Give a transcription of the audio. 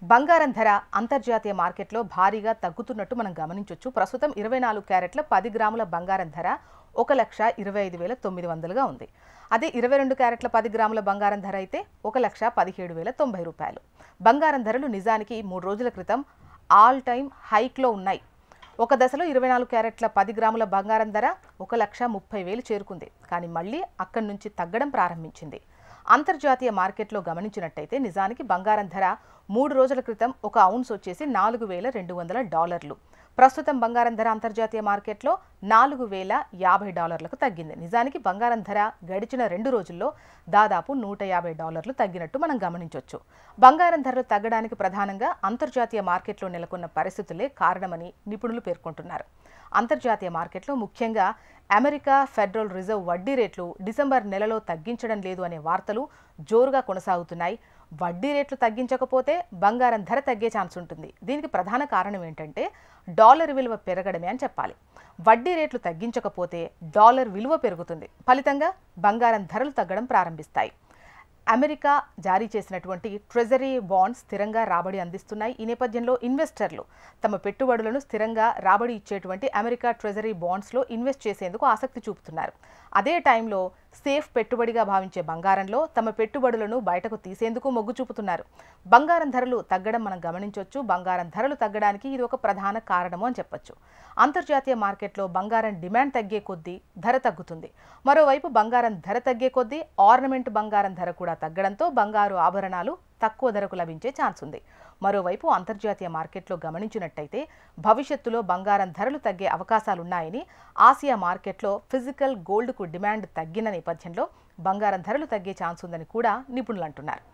బంగారం ధర అంతర్జాతీయ మార్కెట్లో భారీగా తగ్గుతున్నట్టు మనం గమనించొచ్చు. ప్రస్తుతం 24 క్యారెట్ల 10 గ్రాముల బంగారం ధర 1,25,900గా ఉంది. అదే 22 క్యారెట్ల 10 గ్రాముల బంగారం ధర అయితే 1,17,090 రూపాయలు. బంగారం ధరలు నిజానికి 3 రోజుల క్రితం ఆల్ టైమ్ హైక్లో ఉన్నాయి. ఒక దశలో 24 క్యారెట్ల 10 గ్రాముల బంగారం ధర 1,30,000 చేరుకుంది. కానీ మళ్ళీ అక్కడి నుంచి తగ్గడం ప్రారంభించింది. అంతర్జాతీయ మార్కెట్లో గమనించినట్టయితే నిజానికి బంగారం ధర 3 రోజుల క్రితం ఒక ఔన్స్ వచ్చేసి $4,200. ప్రస్తుతం బంగారం ధర అంతర్జాతీయ మార్కెట్లో $4,050లకు తగ్గింది. నిజానికి బంగారం ధర గడిచిన 2 రోజుల్లో దాదాపు $150 తగ్గినట్టు మనం గమనించవచ్చు. బంగారం ధరలు తగ్గడానికి ప్రధానంగా అంతర్జాతీయ మార్కెట్లో నెలకొన్న పరిస్థితులే కారణమని నిపుణులు పేర్కొంటున్నారు. అంతర్జాతీయ మార్కెట్లో ముఖ్యంగా అమెరికా ఫెడరల్ రిజర్వ్ వడ్డీ రేట్లు డిసెంబర్ నెలలో తగ్గించడం లేదు అనే వార్తలు జోరుగా కొనసాగుతున్నాయి. వడ్డీ రేట్లు తగ్గించకపోతే బంగారం ధర తగ్గే ఛాన్స్ ఉంటుంది. దీనికి ప్రధాన కారణం ఏంటంటే డాలర్ విలువ పెరగడమే అని చెప్పాలి. వడ్డీ రేట్లు తగ్గించకపోతే డాలర్ విలువ పెరుగుతుంది. ఫలితంగా బంగారం ధరలు తగ్గడం ప్రారంభిస్తాయి. అమెరికా జారీ చేసినటువంటి ట్రెజరీ బాండ్స్ స్థిరంగా రాబడి అందిస్తున్నాయి. ఈ నేపథ్యంలో ఇన్వెస్టర్లు తమ పెట్టుబడులను స్థిరంగా రాబడి ఇచ్చేటువంటి అమెరికా ట్రెజరీ బాండ్స్లో ఇన్వెస్ట్ చేసేందుకు ఆసక్తి చూపుతున్నారు. అదే టైంలో సేఫ్ పెట్టుబడిగా భావించే బంగారంలో తమ పెట్టుబడులను బయటకు తీసేందుకు మొగ్గు చూపుతున్నారు. బంగారం ధరలు తగ్గడం మనం గమనించవచ్చు. బంగారం ధరలు తగ్గడానికి ఇది ఒక ప్రధాన కారణము అని చెప్పొచ్చు. అంతర్జాతీయ మార్కెట్లో బంగారం డిమాండ్ తగ్గే కొద్దీ ధర తగ్గుతుంది. మరోవైపు బంగారం ధర తగ్గే కొద్దీ ఆర్నమెంట్ బంగారం ధర కూడా తగ్గడంతో బంగారు ఆభరణాలు తక్కువ ధరకు లభించే ఛాన్స్ ఉంది. మరోవైపు అంతర్జాతీయ మార్కెట్లో గమనించినట్టయితే భవిష్యత్తులో బంగారం ధరలు తగ్గే అవకాశాలున్నాయని, ఆసియా మార్కెట్లో ఫిజికల్ గోల్డ్కు డిమాండ్ తగ్గిన నేపథ్యంలో బంగారం ధరలు తగ్గే ఛాన్స్ ఉందని కూడా నిపుణులు అంటున్నారు.